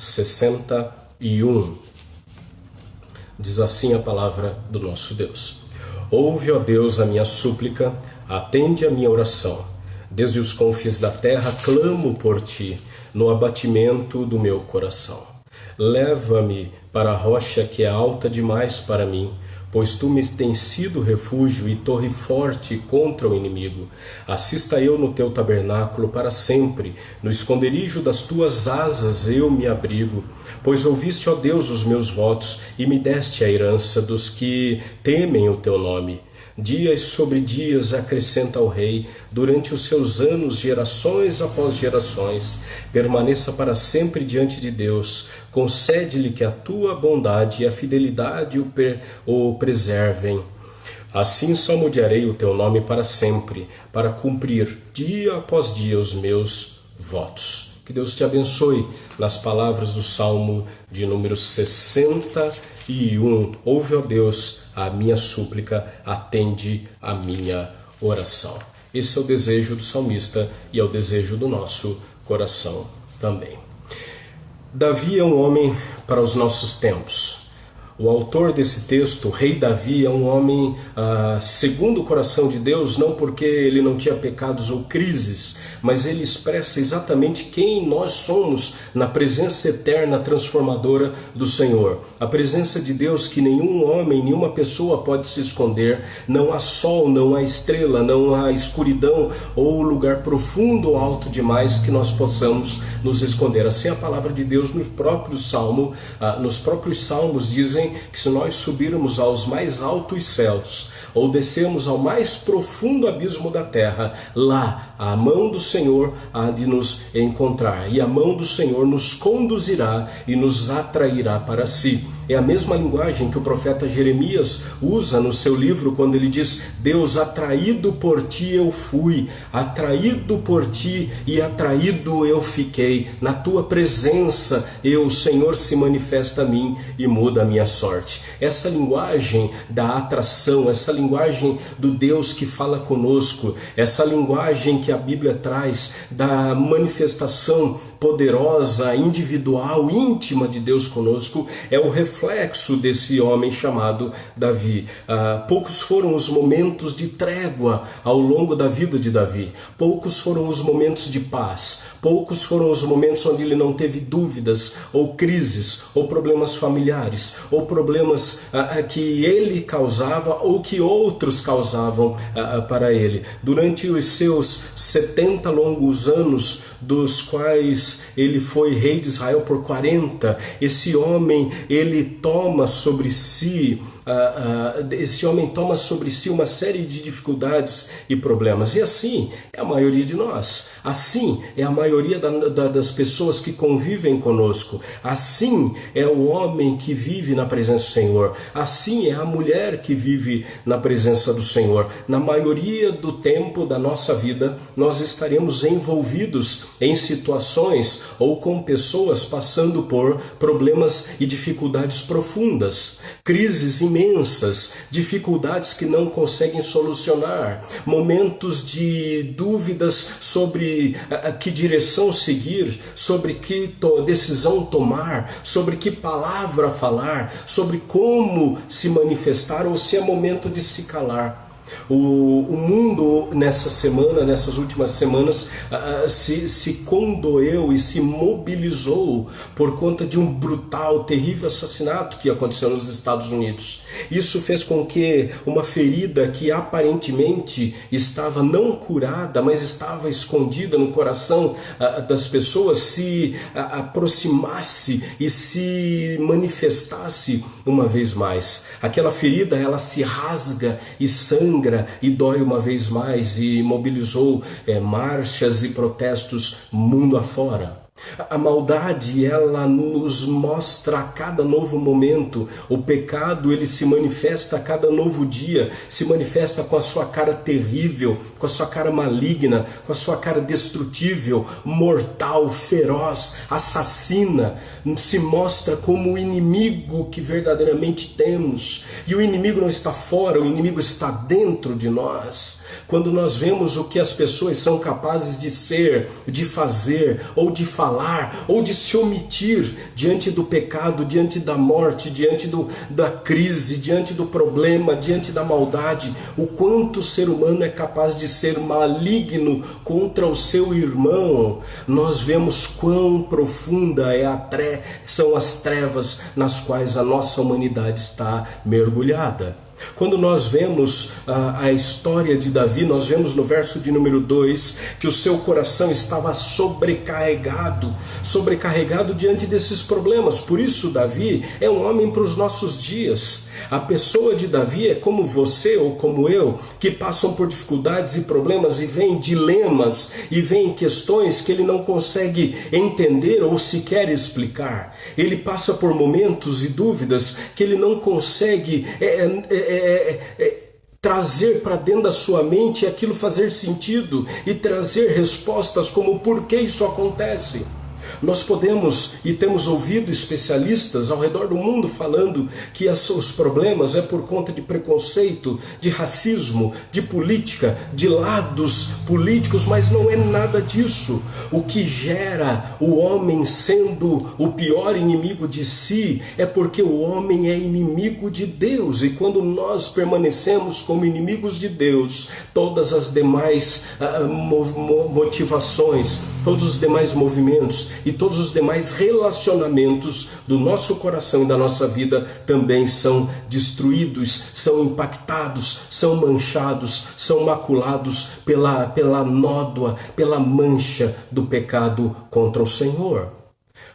61. Diz assim a palavra do nosso Deus: Ouve, ó Deus, a minha súplica, atende a minha oração. Desde os confins da terra clamo por ti, no abatimento do meu coração. Leva-me para a rocha que é alta demais para mim, pois tu me tens sido refúgio e torre forte contra o inimigo. Assista eu no teu tabernáculo para sempre, no esconderijo das tuas asas eu me abrigo. Pois ouviste, ó Deus, os meus votos e me deste a herança dos que temem o teu nome. Dias sobre dias acrescenta ao rei, durante os seus anos, gerações após gerações. Permaneça para sempre diante de Deus. Concede-lhe que a tua bondade e a fidelidade o preservem. Assim salmodiarei o teu nome para sempre, para cumprir dia após dia os meus votos. Que Deus te abençoe nas palavras do Salmo de número 61. Ouve, ó Deus, a minha súplica, atende a minha oração. Esse é o desejo do salmista e é o desejo do nosso coração também. Davi é um homem para os nossos tempos. O autor desse texto, o rei Davi, é um homem segundo o coração de Deus, não porque ele não tinha pecados ou crises, mas ele expressa exatamente quem nós somos na presença eterna transformadora do Senhor. A presença de Deus que nenhum homem, nenhuma pessoa pode se esconder. Não há sol, não há estrela, não há escuridão ou lugar profundo ou alto demais que nós possamos nos esconder. Assim a palavra de Deus nos próprios salmos dizem que se nós subirmos aos mais altos céus ou descermos ao mais profundo abismo da terra, lá a mão do Senhor há de nos encontrar, e a mão do Senhor nos conduzirá e nos atrairá para si. É a mesma linguagem que o profeta Jeremias usa no seu livro quando ele diz: Deus, atraído por ti eu fui, atraído por ti e atraído eu fiquei. Na tua presença o Senhor se manifesta a mim e muda a minha sorte. Essa linguagem da atração, essa linguagem do Deus que fala conosco, essa linguagem que a Bíblia traz da manifestação poderosa, individual, íntima de Deus conosco, é o reflexo desse homem chamado Davi. Poucos foram os momentos de trégua ao longo da vida de Davi. Poucos foram os momentos de paz. Poucos foram os momentos onde ele não teve dúvidas, ou crises, ou problemas familiares, ou problemas que ele causava ou que outros causavam para ele. Durante os seus 70 longos anos, dos quais ele foi rei de Israel por 40, esse homem, ele toma sobre si uma série de dificuldades e problemas. E assim é a maioria de nós. Assim é a maioria das pessoas que convivem conosco. Assim é o homem que vive na presença do Senhor. Assim é a mulher que vive na presença do Senhor. Na maioria do tempo da nossa vida, nós estaremos envolvidos em situações ou com pessoas passando por problemas e dificuldades profundas, crises imensas, dificuldades que não conseguem solucionar, momentos de dúvidas sobre que direção seguir, sobre que decisão tomar, sobre que palavra falar, sobre como se manifestar ou se é momento de se calar. O mundo nessas últimas semanas se condoeu e se mobilizou por conta de um brutal, terrível assassinato que aconteceu nos Estados Unidos. Isso fez com que uma ferida que aparentemente estava não curada, mas estava escondida no coração das pessoas, se aproximasse e se manifestasse uma vez mais. Aquela ferida, ela se rasga e sangra e dói uma vez mais, e mobilizou marchas e protestos mundo afora. A maldade, ela nos mostra a cada novo momento. O pecado, ele se manifesta a cada novo dia, se manifesta com a sua cara terrível, com a sua cara maligna, com a sua cara destrutível, mortal, feroz, assassina. Se mostra como o inimigo que verdadeiramente temos. E o inimigo não está fora, o inimigo está dentro de nós. Quando nós vemos o que as pessoas são capazes de ser, de fazer ou de falar falar ou de se omitir diante do pecado, diante da morte, diante da crise, diante do problema, diante da maldade. O quanto o ser humano é capaz de ser maligno contra o seu irmão. Nós vemos quão profunda são as trevas nas quais a nossa humanidade está mergulhada. Quando nós vemos a história de Davi, nós vemos no verso de número 2 que o seu coração estava sobrecarregado diante desses problemas. Por isso Davi é um homem para os nossos dias. A pessoa de Davi é como você ou como eu, que passam por dificuldades e problemas e vêm dilemas e vêm questões que ele não consegue entender ou sequer explicar. Ele passa por momentos e dúvidas que ele não consegue trazer para dentro da sua mente, aquilo fazer sentido e trazer respostas como por que isso acontece. Nós podemos e temos ouvido especialistas ao redor do mundo falando que os problemas é por conta de preconceito, de racismo, de política, de lados políticos, mas não é nada disso. O que gera o homem sendo o pior inimigo de si é porque o homem é inimigo de Deus, e quando nós permanecemos como inimigos de Deus, todas as demais motivações, todos os demais movimentos e todos os demais relacionamentos do nosso coração e da nossa vida também são destruídos, são impactados, são manchados, são maculados pela nódoa, pela mancha do pecado contra o Senhor.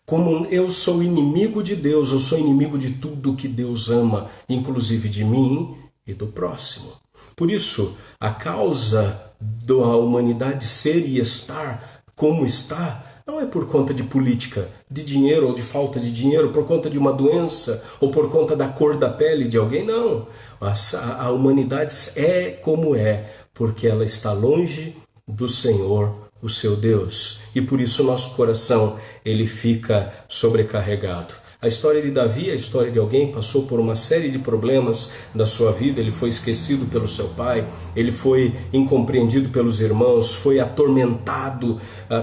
Como eu sou inimigo de Deus, eu sou inimigo de tudo que Deus ama, inclusive de mim e do próximo. Por isso, a causa da humanidade ser e estar como está, não é por conta de política, de dinheiro ou de falta de dinheiro, por conta de uma doença ou por conta da cor da pele de alguém, não. A humanidade é como é, porque ela está longe do Senhor, o seu Deus. E por isso o nosso coração, ele fica sobrecarregado. A história de Davi é a história de alguém que passou por uma série de problemas da sua vida. Ele foi esquecido pelo seu pai, ele foi incompreendido pelos irmãos, foi atormentado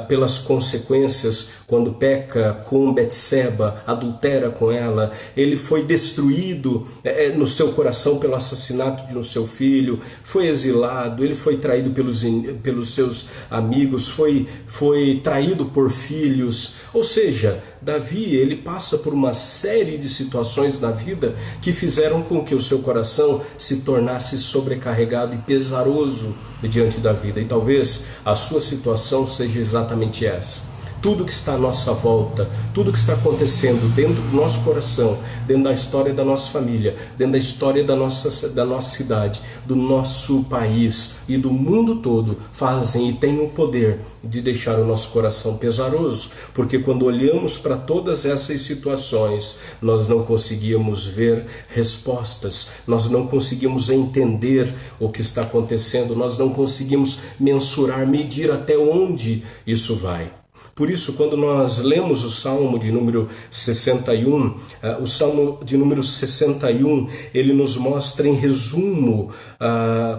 pelas consequências quando peca com Betseba, adultera com ela. Ele foi destruído no seu coração pelo assassinato do seu filho, foi exilado, ele foi traído pelos seus amigos, foi traído por filhos. Ou seja, Davi, ele passa por uma série de situações na vida que fizeram com que o seu coração se tornasse sobrecarregado e pesaroso diante da vida. E talvez a sua situação seja exatamente essa. Tudo que está à nossa volta, tudo que está acontecendo dentro do nosso coração, dentro da história da nossa família, dentro da história da nossa cidade, do nosso país e do mundo todo, fazem e têm o poder de deixar o nosso coração pesaroso, porque quando olhamos para todas essas situações, nós não conseguimos ver respostas, nós não conseguimos entender o que está acontecendo, nós não conseguimos mensurar, medir até onde isso vai. Por isso, quando nós lemos o Salmo de número 61, o Salmo de número 61, ele nos mostra em resumo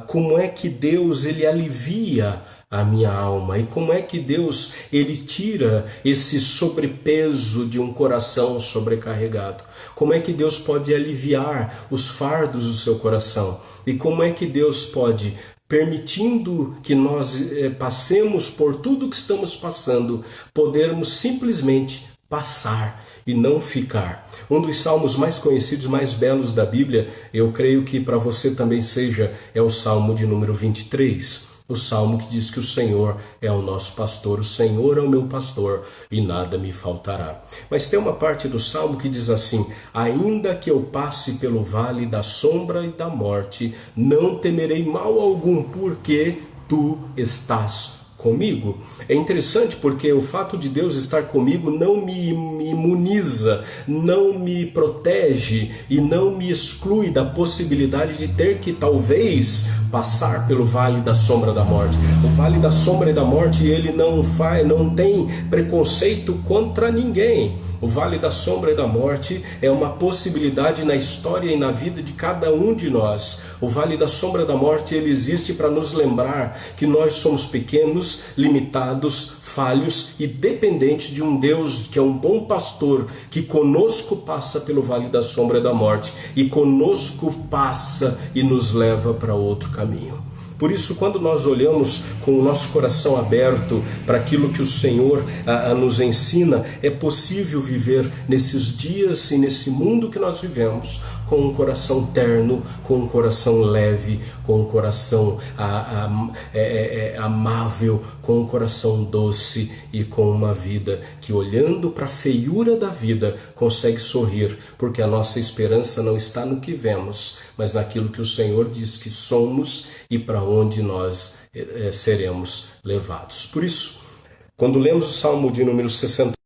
como é que Deus ele alivia a minha alma e como é que Deus ele tira esse sobrepeso de um coração sobrecarregado. Como é que Deus pode aliviar os fardos do seu coração e como é que Deus pode, permitindo que nós passemos por tudo que estamos passando, podermos simplesmente passar e não ficar. Um dos salmos mais conhecidos, mais belos da Bíblia, eu creio que para você também seja, é o Salmo de número 23. O Salmo que diz que o Senhor é o nosso pastor, o Senhor é o meu pastor e nada me faltará. Mas tem uma parte do Salmo que diz assim: ainda que eu passe pelo vale da sombra e da morte, não temerei mal algum, porque tu estás comigo. É interessante porque o fato de Deus estar comigo não me imuniza, não me protege e não me exclui da possibilidade de ter que talvez passar pelo vale da sombra da morte. O vale da sombra e da morte, ele não tem preconceito contra ninguém. O vale da sombra e da morte é uma possibilidade na história e na vida de cada um de nós. O vale da sombra da morte, ele existe para nos lembrar que nós somos pequenos, limitados, falhos e dependentes de um Deus que é um bom pastor, que conosco passa pelo vale da sombra da morte e conosco passa e nos leva para outro caminho. Por isso, quando nós olhamos com o nosso coração aberto para aquilo que o Senhor nos ensina, é possível viver nesses dias e nesse mundo que nós vivemos com um coração terno, com um coração leve, com um coração amável, com um coração doce e com uma vida que, olhando para a feiura da vida, consegue sorrir, porque a nossa esperança não está no que vemos, mas naquilo que o Senhor diz que somos e para onde nós seremos levados. Por isso, quando lemos o Salmo de número 60,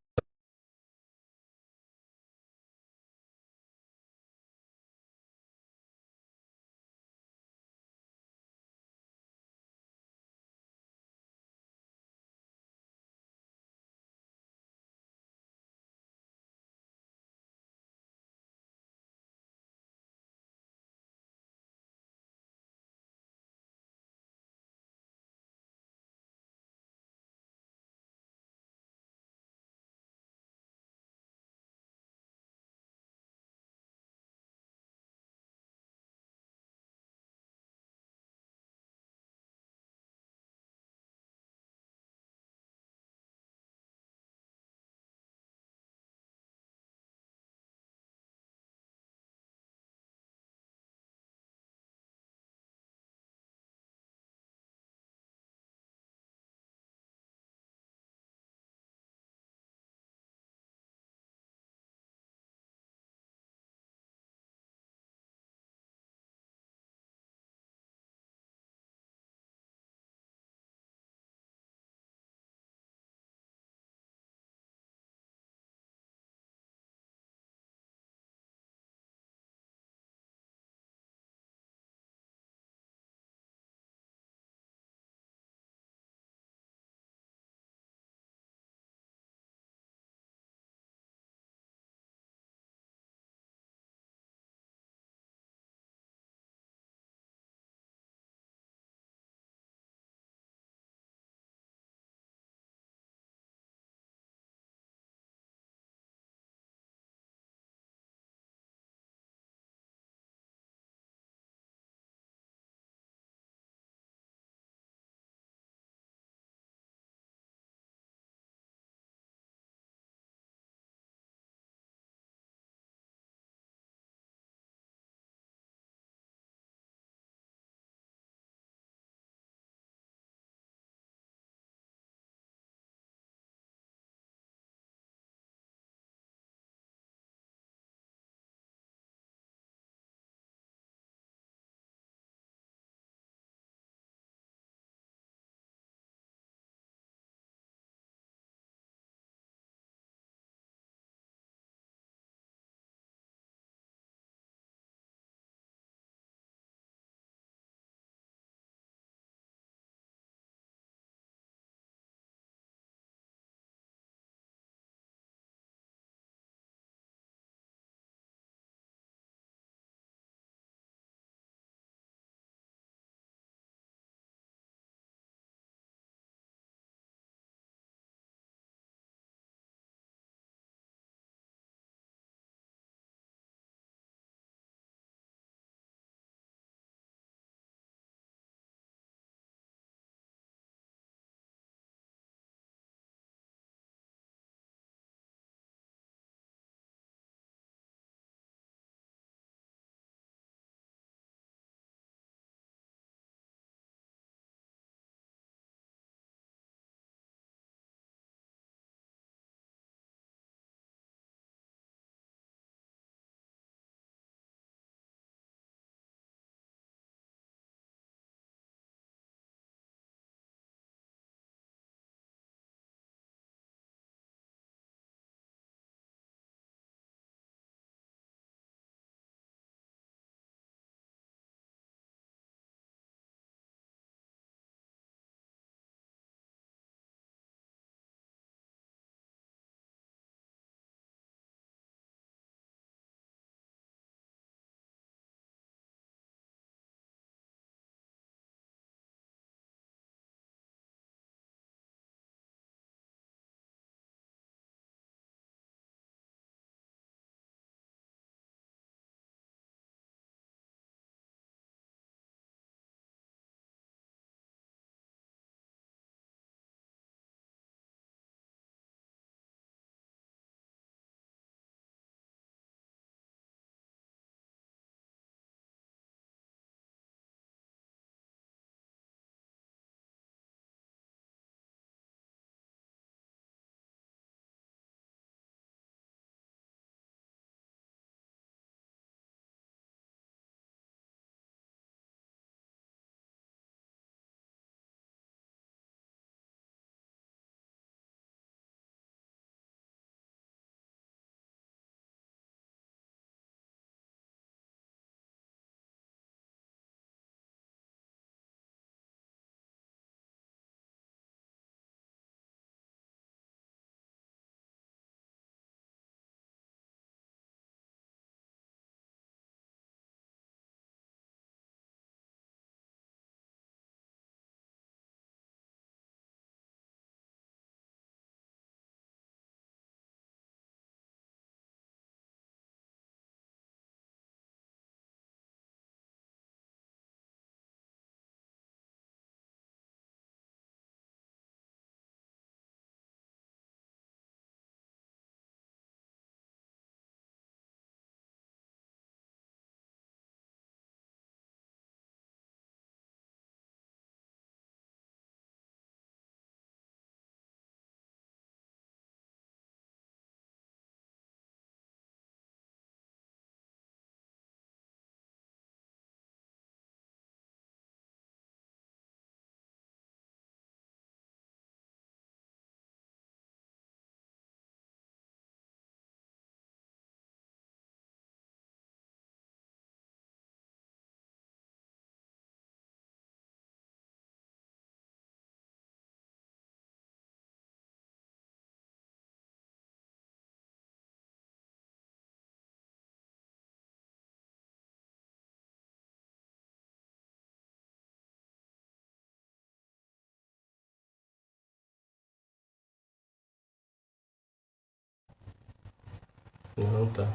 Não, tá.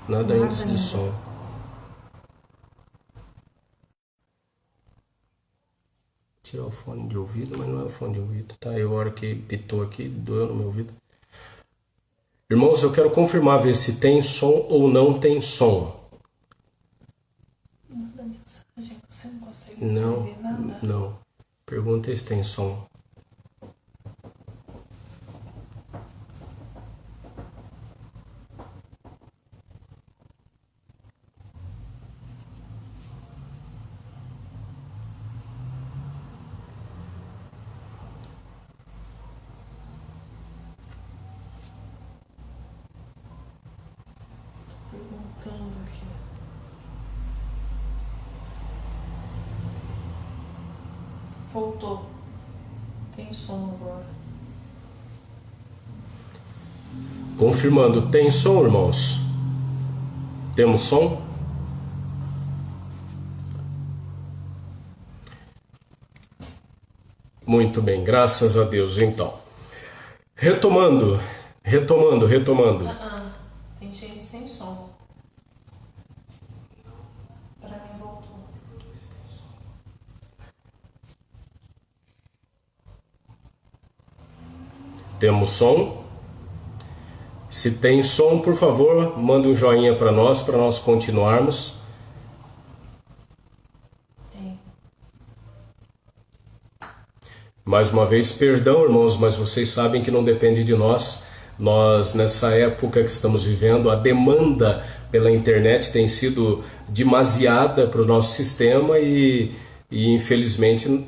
Nada índice de som. Tirar o fone de ouvido, mas não é o fone de ouvido, tá? Eu, a hora que pitou aqui, doeu no meu ouvido. Irmãos, eu quero confirmar, ver se tem som ou não tem som. Manda mensagem, você não consegue Não, escrever nada? não. Pergunta se tem som. Perguntando aqui. Voltou. Tem som agora. Confirmando, tem som, irmãos? Temos som? Muito bem, graças a Deus, então. Retomando. Tem gente sem som. Pra mim voltou. Temos som? Se tem som, por favor, mande um joinha para nós continuarmos. Tem. Mais uma vez, perdão, irmãos, mas vocês sabem que não depende de nós. Nós, nessa época que estamos vivendo, a demanda pela internet tem sido demasiada para o nosso sistema e infelizmente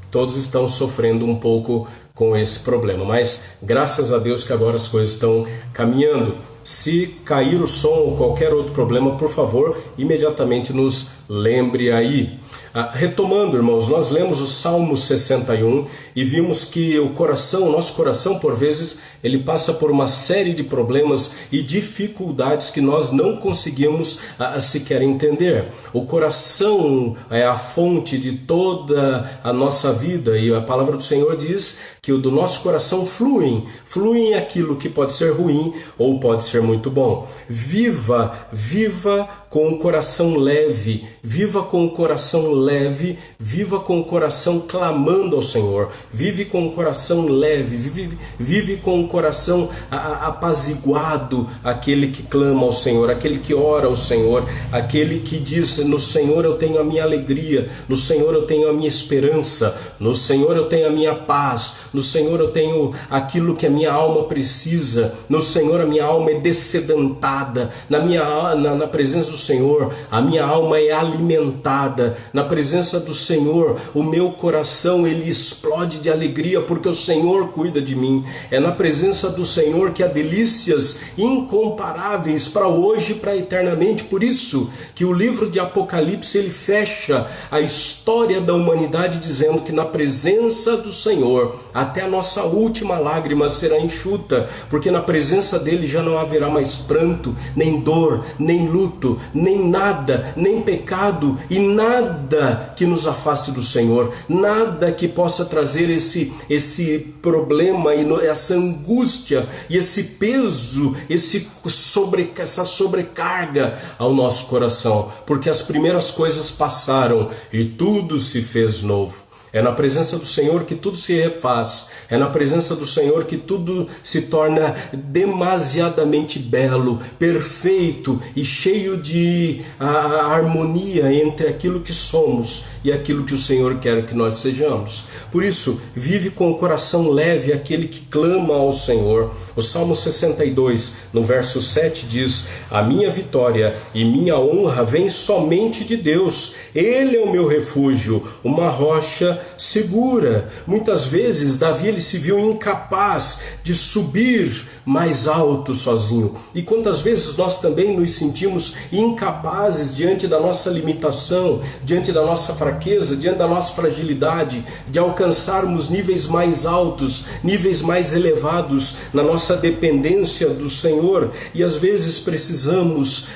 todos estão sofrendo um pouco com esse problema, mas graças a Deus que agora as coisas estão caminhando. Se cair o som ou qualquer outro problema, por favor, imediatamente nos lembre aí. Retomando, irmãos, nós lemos o Salmo 61 e vimos que o nosso coração, por vezes, ele passa por uma série de problemas e dificuldades que nós não conseguimos sequer entender. O coração é a fonte de toda a nossa vida e a palavra do Senhor diz que do nosso coração fluem aquilo que pode ser ruim ou pode ser muito bom. Viva com o coração leve, viva com o coração leve, viva com o coração clamando ao Senhor, vive com o coração leve, vive com o coração apaziguado, aquele que clama ao Senhor, aquele que ora ao Senhor, aquele que diz: no Senhor eu tenho a minha alegria, no Senhor eu tenho a minha esperança, no Senhor eu tenho a minha paz, no Senhor eu tenho aquilo que a minha alma precisa, no Senhor a minha alma é dessedentada, na presença do Senhor a minha alma é alimentada, na presença do Senhor o meu coração ele explode de alegria porque o Senhor cuida de mim. É na presença do Senhor que há delícias incomparáveis para hoje e para eternamente. Por isso que o livro de Apocalipse ele fecha a história da humanidade dizendo que na presença do Senhor até a nossa última lágrima será enxuta, porque na presença dele já não haverá mais pranto, nem dor, nem luto, nem nada, nem pecado e nada que nos afaste do Senhor, nada que possa trazer esse problema e essa angústia e esse peso, essa sobrecarga ao nosso coração, porque as primeiras coisas passaram e tudo se fez novo. É na presença do Senhor que tudo se refaz. É na presença do Senhor que tudo se torna demasiadamente belo, perfeito e cheio de harmonia entre aquilo que somos e aquilo que o Senhor quer que nós sejamos. Por isso, vive com o coração leve aquele que clama ao Senhor. O Salmo 62, no verso 7 diz: a minha vitória e minha honra vem somente de Deus. Ele é o meu refúgio, uma rocha segura. Muitas vezes Davi ele se viu incapaz de subir mais alto sozinho. E quantas vezes nós também nos sentimos incapazes diante da nossa limitação, diante da nossa fraqueza, diante da nossa fragilidade, de alcançarmos níveis mais altos, níveis mais elevados na nossa dependência do Senhor. E às vezes precisamos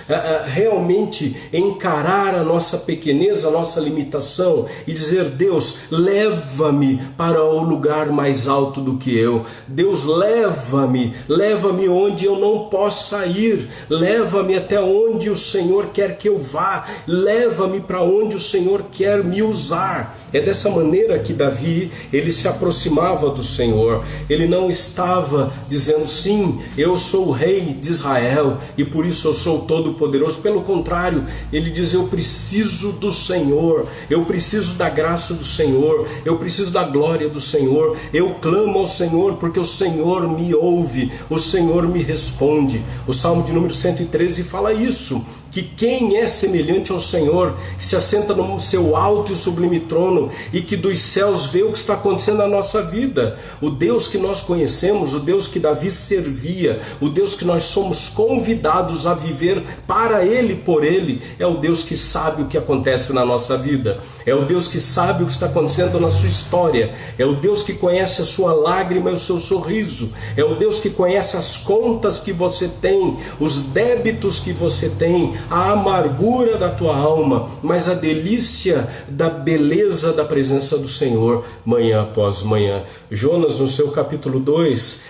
realmente encarar a nossa pequenez, a nossa limitação e dizer: Deus, leva-me para o lugar mais alto do que eu. Deus, leva-me leva-me onde eu não possa ir, leva-me até onde o Senhor quer que eu vá, leva-me para onde o Senhor quer me usar. É dessa maneira que Davi, ele se aproximava do Senhor. Ele não estava dizendo, sim, eu sou o rei de Israel e por isso eu sou todo poderoso. Pelo contrário, ele diz, eu preciso do Senhor, eu preciso da graça do Senhor, eu preciso da glória do Senhor, eu clamo ao Senhor porque o Senhor me ouve, o Senhor me responde. O Salmo de número 113 fala isso, que quem é semelhante ao Senhor, que se assenta no seu alto e sublime trono e que dos céus vê o que está acontecendo na nossa vida. O Deus que nós conhecemos, o Deus que Davi servia, o Deus que nós somos convidados a viver para Ele, por Ele, é o Deus que sabe o que acontece na nossa vida, é o Deus que sabe o que está acontecendo na sua história, é o Deus que conhece a sua lágrima e o seu sorriso, é o Deus que conhece as contas que você tem, os débitos que você tem, a amargura da tua alma, mas a delícia da beleza da presença do Senhor manhã após manhã. Jonas, no seu capítulo 2,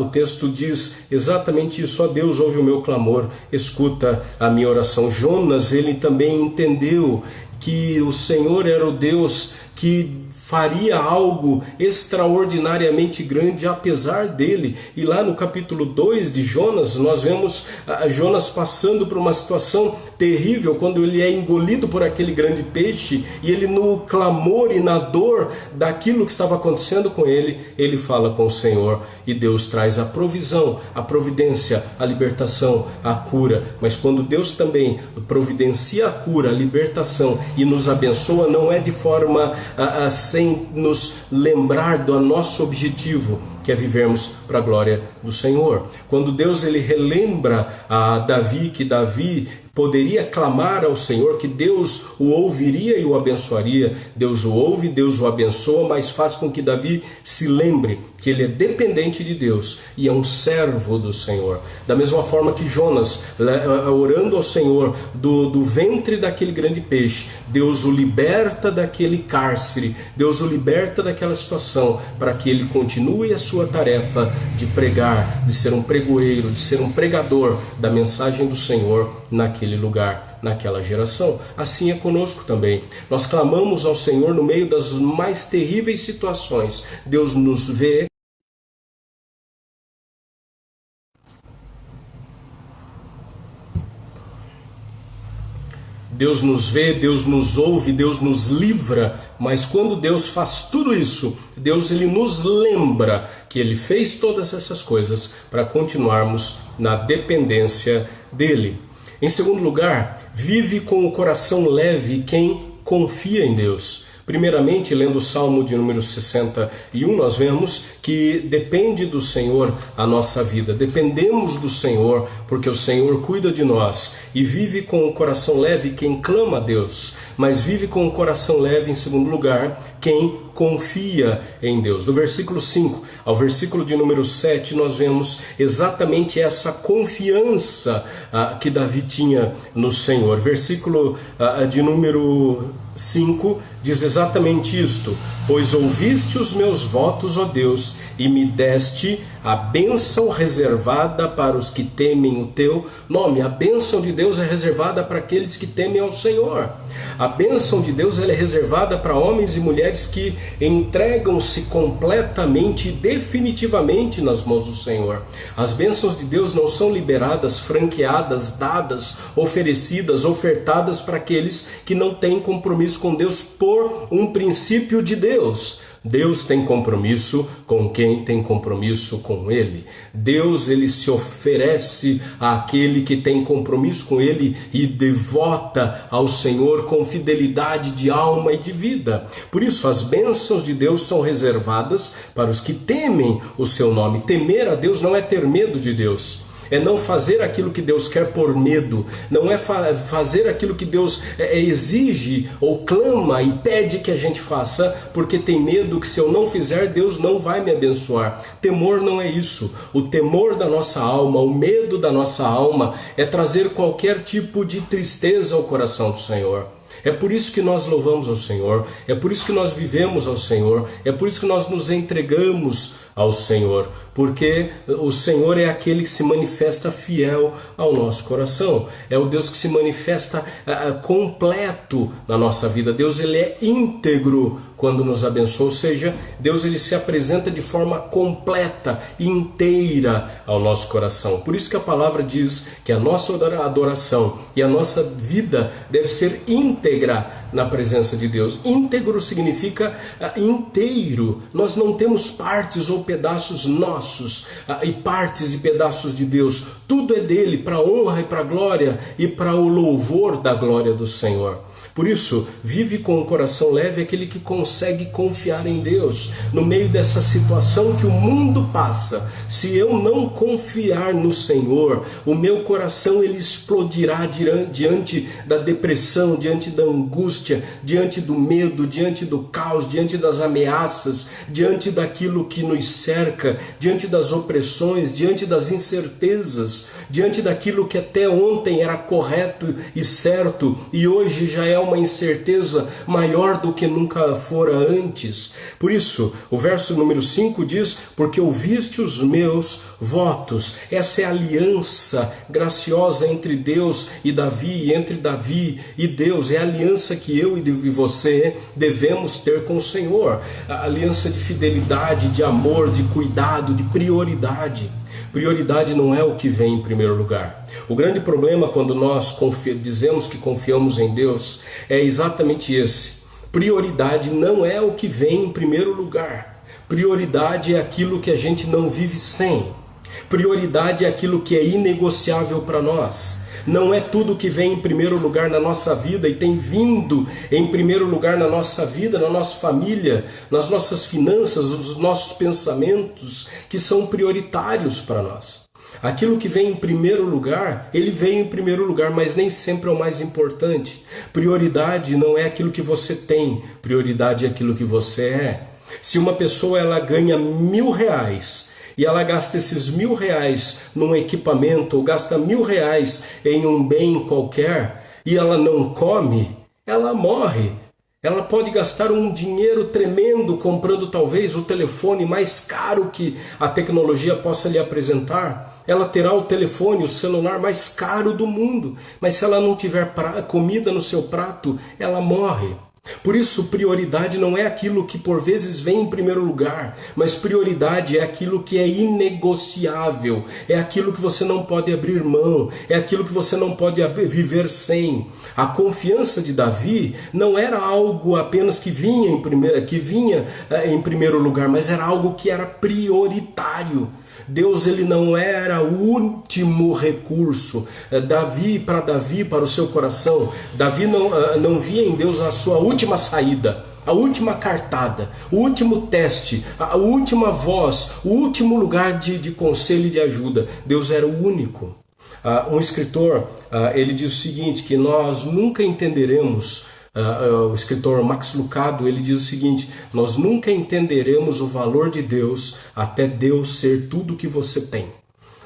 o texto diz exatamente isso: ó Deus, ouve o meu clamor, escuta a minha oração. Jonas, ele também entendeu que o Senhor era o Deus que faria algo extraordinariamente grande apesar dele. E lá no capítulo 2 de Jonas, nós vemos Jonas passando por uma situação terrível, quando ele é engolido por aquele grande peixe, e ele, no clamor e na dor daquilo que estava acontecendo com ele, ele fala com o Senhor, e Deus traz a provisão, a providência, a libertação, a cura. Mas quando Deus também providencia a cura, a libertação e nos abençoa, não é de forma sem nos lembrar do nosso objetivo, que é vivermos para a glória do Senhor. Quando Deus ele relembra a Davi que Davi poderia clamar ao Senhor, que Deus o ouviria e o abençoaria. Deus o ouve, Deus o abençoa, mas faz com que Davi se lembre que ele é dependente de Deus e é um servo do Senhor. Da mesma forma que Jonas, orando ao Senhor do ventre daquele grande peixe, Deus o liberta daquele cárcere, Deus o liberta daquela situação, para que ele continue a sua tarefa de pregar, de ser um pregoeiro, de ser um pregador da mensagem do Senhor naquele lugar, naquela geração. Assim é conosco também. Nós clamamos ao Senhor no meio das mais terríveis situações. Deus nos vê. Deus nos vê, Deus nos ouve, Deus nos livra, mas quando Deus faz tudo isso, Deus ele nos lembra que Ele fez todas essas coisas para continuarmos na dependência dEle. Em segundo lugar, vive com o coração leve quem confia em Deus. Primeiramente, lendo o Salmo de número 61, nós vemos que depende do Senhor a nossa vida. Dependemos do Senhor porque o Senhor cuida de nós. E vive com o coração leve quem clama a Deus. Mas vive com o coração leve, em segundo lugar, quem confia em Deus. Do versículo 5 ao versículo de número 7, nós vemos exatamente essa confiança que Davi tinha no Senhor. Versículo de número 5 diz exatamente isto: pois ouviste os meus votos, ó Deus, e me deste a bênção reservada para os que temem o teu nome. A bênção de Deus é reservada para aqueles que temem ao Senhor. A bênção de Deus ela é reservada para homens e mulheres que entregam-se completamente e definitivamente nas mãos do Senhor. As bênçãos de Deus não são liberadas, franqueadas, dadas, oferecidas, ofertadas para aqueles que não têm compromisso com Deus por um princípio de Deus. Deus tem compromisso com quem tem compromisso com Ele. Deus ele se oferece àquele que tem compromisso com Ele e devota ao Senhor com fidelidade de alma e de vida. Por isso as bênçãos de Deus são reservadas para os que temem o seu nome. Temer a Deus não é ter medo de Deus. É não fazer aquilo que Deus quer por medo, não é fazer aquilo que Deus exige ou clama e pede que a gente faça, porque tem medo que se eu não fizer, Deus não vai me abençoar. Temor não é isso. O temor da nossa alma, o medo da nossa alma é trazer qualquer tipo de tristeza ao coração do Senhor. É por isso que nós louvamos ao Senhor, é por isso que nós vivemos ao Senhor, é por isso que nós nos entregamos ao Senhor, porque o Senhor é aquele que se manifesta fiel ao nosso coração, é o Deus que se manifesta completo na nossa vida. Deus, ele é íntegro quando nos abençoa, ou seja, Deus, ele se apresenta de forma completa, inteira ao nosso coração. Por isso que a palavra diz que a nossa adoração e a nossa vida deve ser íntegra na presença de Deus. Íntegro significa inteiro. Nós não temos partes ou pedaços nossos e partes e pedaços de Deus. Tudo é dele, para a honra e para a glória e para o louvor da glória do Senhor. Por isso, vive com o coração leve aquele que consegue confiar em Deus. No meio dessa situação que o mundo passa, se eu não confiar no Senhor, o meu coração ele explodirá diante da depressão, diante da angústia, diante do medo, diante do caos, diante das ameaças, diante daquilo que nos cerca, diante das opressões, diante das incertezas, diante daquilo que até ontem era correto e certo e hoje já é uma incerteza maior do que nunca fora antes. Por isso, o verso número 5 diz: porque ouviste os meus votos. Essa é a aliança graciosa entre Deus e Davi, entre Davi e Deus. É a aliança que eu e você devemos ter com o Senhor. A aliança de fidelidade, de amor, de cuidado, de prioridade. Prioridade não é o que vem em primeiro lugar. O grande problema quando nós dizemos que confiamos em Deus é exatamente esse. Prioridade não é o que vem em primeiro lugar. Prioridade é aquilo que a gente não vive sem. Prioridade é aquilo que é inegociável para nós. Não é tudo que vem em primeiro lugar na nossa vida e tem vindo em primeiro lugar na nossa vida, na nossa família, nas nossas finanças, nos nossos pensamentos que são prioritários para nós. Aquilo que vem em primeiro lugar, ele vem em primeiro lugar, mas nem sempre é o mais importante. Prioridade não é aquilo que você tem, prioridade é aquilo que você é. Se uma pessoa ela ganha R$1.000 e ela gasta esses R$1.000 num equipamento ou gasta R$1.000 em um bem qualquer e ela não come, ela morre. Ela pode gastar um dinheiro tremendo comprando talvez o telefone mais caro que a tecnologia possa lhe apresentar. Ela terá o telefone, o celular mais caro do mundo, mas se ela não tiver comida no seu prato, ela morre. Por isso, prioridade não é aquilo que por vezes vem em primeiro lugar, mas prioridade é aquilo que é inegociável, é aquilo que você não pode abrir mão, é aquilo que você não pode viver sem. A confiança de Davi não era algo apenas que vinha em primeiro lugar, mas era algo que era prioritário. Deus ele não era o último recurso. Davi, para o seu coração, Davi não via em Deus a sua última saída, a última cartada, o último teste, a última voz, o último lugar de conselho e de ajuda. Deus era o único. Um escritor, ele diz o seguinte, que nós nunca entenderemos. O escritor Max Lucado, ele diz o seguinte: nós nunca entenderemos o valor de Deus até Deus ser tudo que você tem.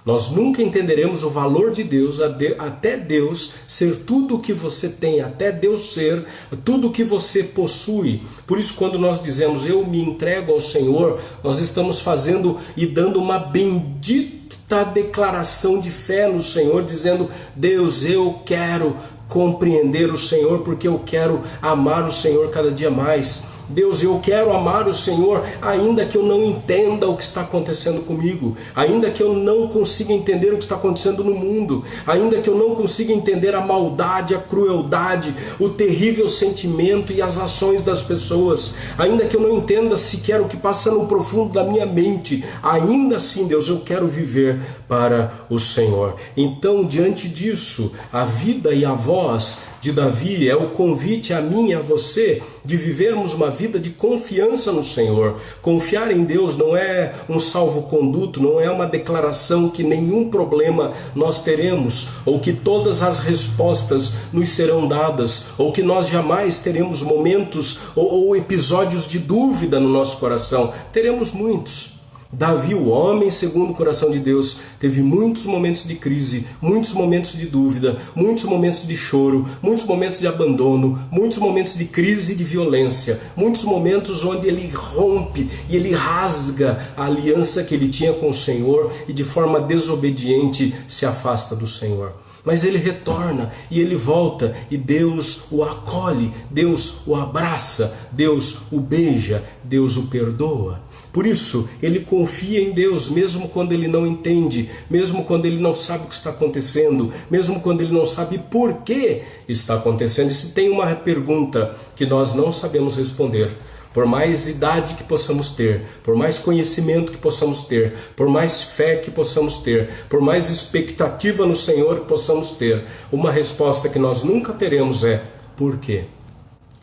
Nós nunca entenderemos o valor de Deus até Deus ser tudo o que você tem, até Deus ser tudo o que você possui. Por isso, quando nós dizemos eu me entrego ao Senhor, nós estamos fazendo e dando uma bendita declaração de fé no Senhor, dizendo: Deus, eu quero compreender o Senhor, porque eu quero amar o Senhor cada dia mais. Deus, eu quero amar o Senhor, ainda que eu não entenda o que está acontecendo comigo, ainda que eu não consiga entender o que está acontecendo no mundo, ainda que eu não consiga entender a maldade, a crueldade, o terrível sentimento e as ações das pessoas, ainda que eu não entenda sequer o que passa no profundo da minha mente, ainda assim, Deus, eu quero viver para o Senhor. Então, diante disso, a vida e a voz de Davi é o convite a mim e a você de vivermos uma vida de confiança no Senhor. Confiar em Deus não é um salvo-conduto, não é uma declaração que nenhum problema nós teremos, ou que todas as respostas nos serão dadas, ou que nós jamais teremos momentos ou episódios de dúvida no nosso coração. Teremos muitos. Davi, o homem segundo o coração de Deus, teve muitos momentos de crise, muitos momentos de dúvida, muitos momentos de choro, muitos momentos de abandono, muitos momentos de crise e de violência, muitos momentos onde ele rompe e ele rasga a aliança que ele tinha com o Senhor e de forma desobediente se afasta do Senhor. Mas ele retorna e ele volta e Deus o acolhe, Deus o abraça, Deus o beija, Deus o perdoa. Por isso, ele confia em Deus, mesmo quando ele não entende, mesmo quando ele não sabe o que está acontecendo, mesmo quando ele não sabe por que está acontecendo. E se tem uma pergunta que nós não sabemos responder, por mais idade que possamos ter, por mais conhecimento que possamos ter, por mais fé que possamos ter, por mais expectativa no Senhor que possamos ter, uma resposta que nós nunca teremos é: por quê?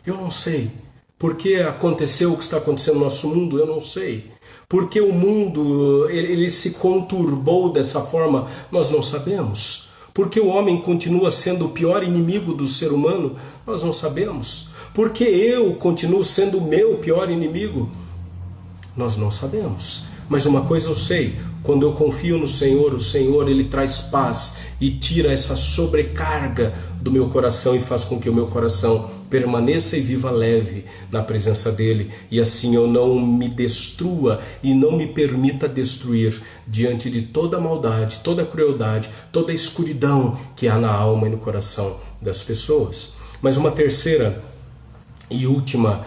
Eu não sei. Por que aconteceu o que está acontecendo no nosso mundo? Eu não sei. Por que o mundo ele se conturbou dessa forma? Nós não sabemos. Por que o homem continua sendo o pior inimigo do ser humano? Nós não sabemos. Por que eu continuo sendo o meu pior inimigo? Nós não sabemos. Mas uma coisa eu sei, quando eu confio no Senhor, o Senhor ele traz paz e tira essa sobrecarga do meu coração e faz com que o meu coração permaneça e viva leve na presença dele, e assim eu não me destrua e não me permita destruir diante de toda a maldade, toda a crueldade, toda a escuridão que há na alma e no coração das pessoas. Mas uma terceira e última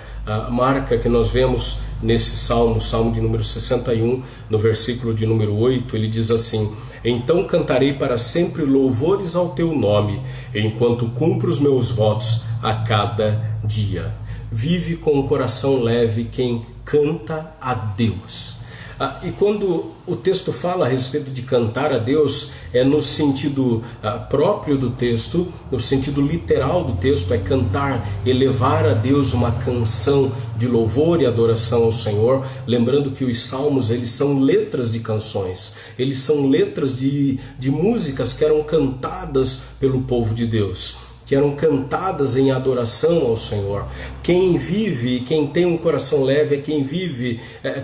marca que nós vemos nesse salmo, salmo de número 61, no versículo de número 8, ele diz assim: então cantarei para sempre louvores ao teu nome, enquanto cumpro os meus votos a cada dia. Vive com o coração leve quem canta a Deus. E quando o texto fala a respeito de cantar a Deus, é no sentido próprio do texto, no sentido literal do texto, é cantar, elevar a Deus uma canção de louvor e adoração ao Senhor. Lembrando que os salmos, eles são letras de canções, eles são letras de músicas que eram cantadas pelo povo de Deus, que eram cantadas em adoração ao Senhor. Quem vive, quem tem um coração leve é quem vive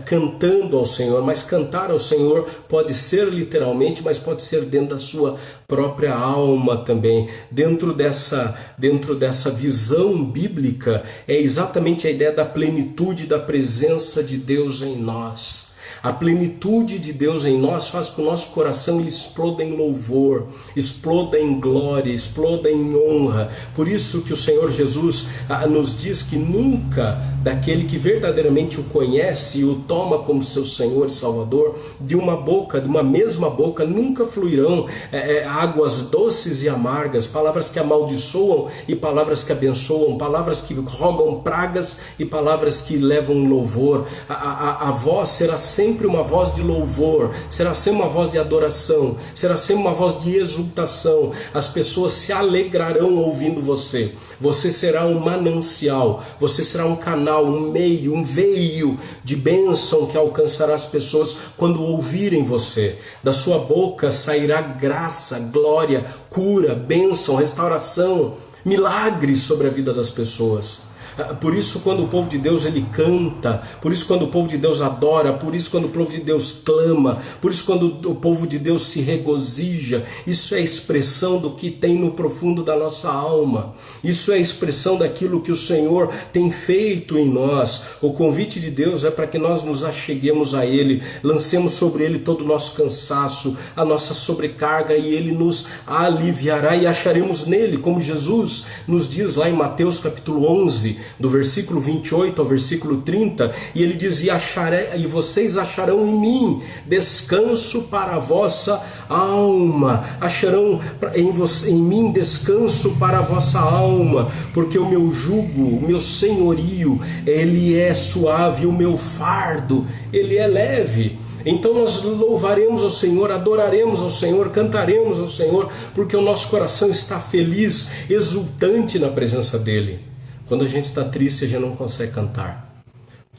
cantando ao Senhor. Mas cantar ao Senhor pode ser literalmente, mas pode ser dentro da sua própria alma também. Dentro dessa visão bíblica é exatamente a ideia da plenitude da presença de Deus em nós. A plenitude de Deus em nós faz com que o nosso coração ele exploda em louvor, exploda em glória, exploda em honra. Por isso que o Senhor Jesus nos diz que nunca daquele que verdadeiramente o conhece e o toma como seu Senhor e Salvador, de uma mesma boca, nunca fluirão águas doces e amargas, palavras que amaldiçoam e palavras que abençoam, palavras que rogam pragas e palavras que levam louvor. A voz será sempre uma voz de louvor, será sempre uma voz de adoração, será sempre uma voz de exultação. As pessoas se alegrarão ouvindo você. Você será um manancial, você será um canal, um meio, um veio de bênção que alcançará as pessoas quando ouvirem você. Da sua boca sairá graça, glória, cura, bênção, restauração, milagres sobre a vida das pessoas. Por isso quando o povo de Deus ele canta, por isso quando o povo de Deus adora, por isso quando o povo de Deus clama, por isso quando o povo de Deus se regozija, isso é expressão do que tem no profundo da nossa alma, isso é expressão daquilo que o Senhor tem feito em nós. O convite de Deus é para que nós nos acheguemos a Ele, lancemos sobre Ele todo o nosso cansaço, a nossa sobrecarga, e Ele nos aliviará e acharemos nele, como Jesus nos diz lá em Mateus capítulo 11, do versículo 28 ao versículo 30, e ele dizia: e vocês acharão em mim descanso para a vossa alma, acharão em mim descanso para a vossa alma, porque o meu jugo, o meu senhorio, ele é suave, o meu fardo, ele é leve. Então nós louvaremos ao Senhor, adoraremos ao Senhor, cantaremos ao Senhor, porque o nosso coração está feliz, exultante na presença dele. Quando a gente está triste, a gente não consegue cantar.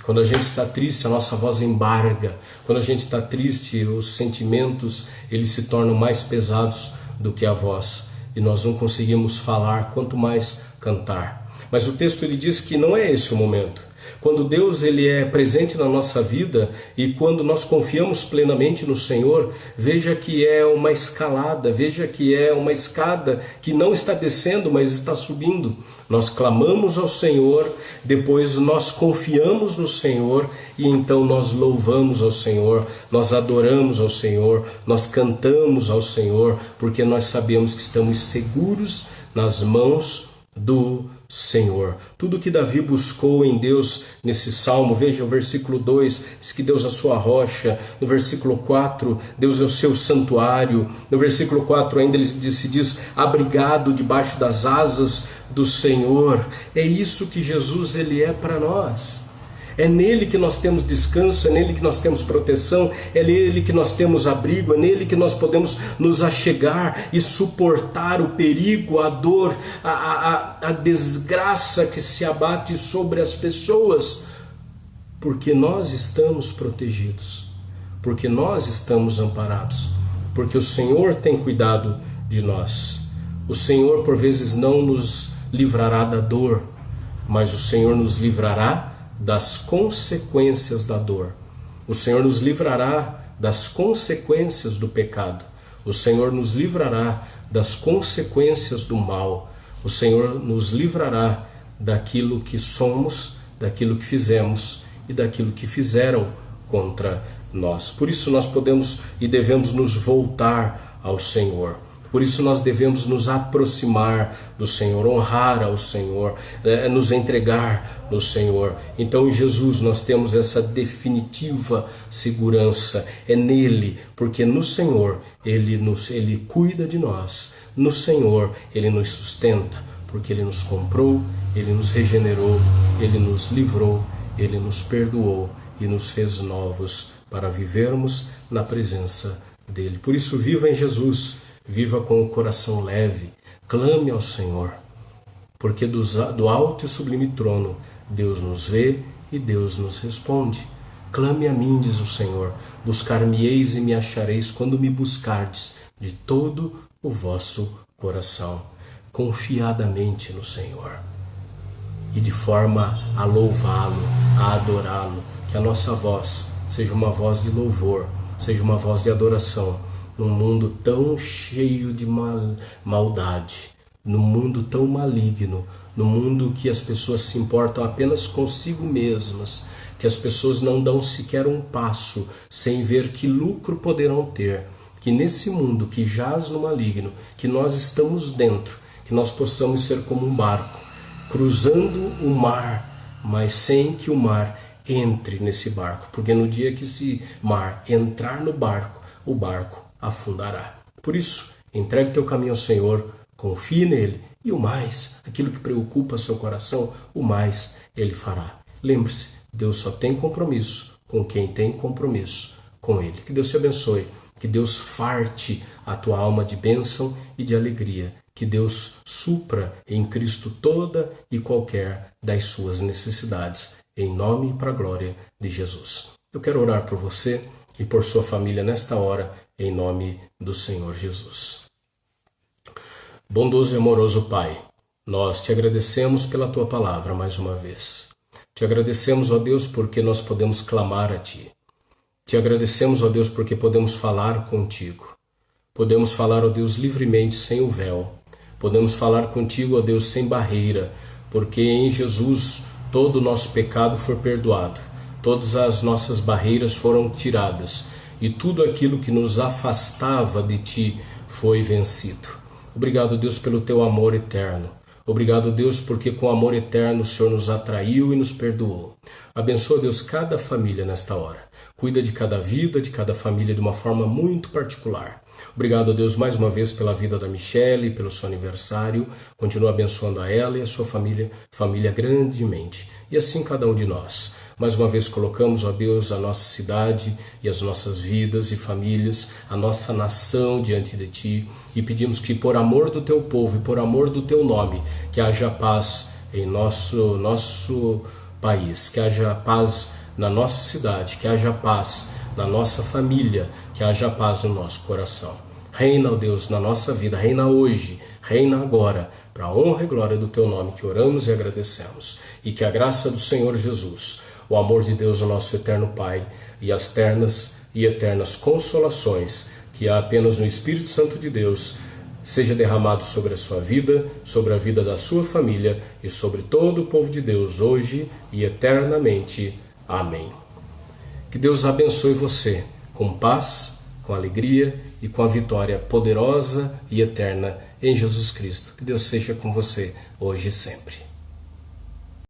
Quando a gente está triste, a nossa voz embarga. Quando a gente está triste, os sentimentos eles se tornam mais pesados do que a voz. E nós não conseguimos falar, quanto mais cantar. Mas o texto ele diz que não é esse o momento. Quando Deus ele é presente na nossa vida e quando nós confiamos plenamente no Senhor, veja que é uma escalada, veja que é uma escada que não está descendo, mas está subindo. Nós clamamos ao Senhor, depois nós confiamos no Senhor e então nós louvamos ao Senhor, nós adoramos ao Senhor, nós cantamos ao Senhor, porque nós sabemos que estamos seguros nas mãos do Senhor. Tudo que Davi buscou em Deus nesse salmo, veja o versículo 2, diz que Deus é a sua rocha, no versículo 4, Deus é o seu santuário, no versículo 4 ainda ele se diz abrigado debaixo das asas do Senhor. É isso que Jesus ele é para nós. É nele que nós temos descanso, é nele que nós temos proteção, é nele que nós temos abrigo, é nele que nós podemos nos achegar e suportar o perigo, a dor, a desgraça que se abate sobre as pessoas, porque nós estamos protegidos, porque nós estamos amparados, porque o Senhor tem cuidado de nós. O Senhor por vezes não nos livrará da dor, mas o Senhor nos livrará das consequências da dor. O Senhor nos livrará das consequências do pecado. O Senhor nos livrará das consequências do mal. O Senhor nos livrará daquilo que somos, daquilo que fizemos e daquilo que fizeram contra nós. Por isso nós podemos e devemos nos voltar ao Senhor. Por isso nós devemos nos aproximar do Senhor, honrar ao Senhor, nos entregar no Senhor. Então em Jesus nós temos essa definitiva segurança, é nele, porque no Senhor Ele cuida de nós, no Senhor Ele nos sustenta, porque Ele nos comprou, Ele nos regenerou, Ele nos livrou, Ele nos perdoou e nos fez novos para vivermos na presença dEle. Por isso viva em Jesus, viva com o coração leve, clame ao Senhor, porque do alto e sublime trono Deus nos vê e Deus nos responde. Clame a mim, diz o Senhor, buscar-me-eis e me achareis quando me buscardes de todo o vosso coração. Confiadamente no Senhor e de forma a louvá-lo, a adorá-lo, que a nossa voz seja uma voz de louvor, seja uma voz de adoração, num mundo tão cheio de maldade, num mundo tão maligno, num mundo que as pessoas se importam apenas consigo mesmas, que as pessoas não dão sequer um passo sem ver que lucro poderão ter, que nesse mundo que jaz no maligno, que nós estamos dentro, que nós possamos ser como um barco, cruzando o mar, mas sem que o mar entre nesse barco, porque no dia que esse mar entrar no barco, o barco afundará. Por isso, entregue teu caminho ao Senhor, confie nele e o mais, aquilo que preocupa seu coração, o mais ele fará. Lembre-se, Deus só tem compromisso com quem tem compromisso com ele. Que Deus te abençoe, que Deus farte a tua alma de bênção e de alegria, que Deus supra em Cristo toda e qualquer das suas necessidades, em nome e para a glória de Jesus. Eu quero orar por você e por sua família nesta hora, em nome do Senhor Jesus. Bondoso e amoroso Pai, nós te agradecemos pela tua palavra mais uma vez. Te agradecemos, ó Deus, porque nós podemos clamar a ti. Te agradecemos, ó Deus, porque podemos falar contigo. Podemos falar, ó Deus, livremente, sem o véu. Podemos falar contigo, ó Deus, sem barreira, porque em Jesus todo o nosso pecado foi perdoado. Todas as nossas barreiras foram tiradas e tudo aquilo que nos afastava de ti foi vencido. Obrigado, Deus, pelo teu amor eterno. Obrigado, Deus, porque com amor eterno o Senhor nos atraiu e nos perdoou. Abençoa, Deus, cada família nesta hora. Cuida de cada vida, de cada família de uma forma muito particular. Obrigado, Deus, mais uma vez pela vida da Michele, pelo seu aniversário. Continua abençoando a ela e a sua família grandemente. E assim cada um de nós. Mais uma vez colocamos, ó Deus, a nossa cidade e as nossas vidas e famílias, a nossa nação diante de Ti e pedimos que por amor do Teu povo e por amor do Teu nome, que haja paz em nosso país, que haja paz na nossa cidade, que haja paz na nossa família, que haja paz no nosso coração. Reina, ó Deus, na nossa vida, reina hoje, reina agora, para a honra e glória do teu nome, que oramos e agradecemos. E que a graça do Senhor Jesus, o amor de Deus, o nosso eterno Pai, e as ternas e eternas consolações que há apenas no Espírito Santo de Deus, seja derramado sobre a sua vida, sobre a vida da sua família e sobre todo o povo de Deus, hoje e eternamente. Amém. Que Deus abençoe você com paz, com alegria e com a vitória poderosa e eterna em Jesus Cristo. Que Deus seja com você hoje e sempre.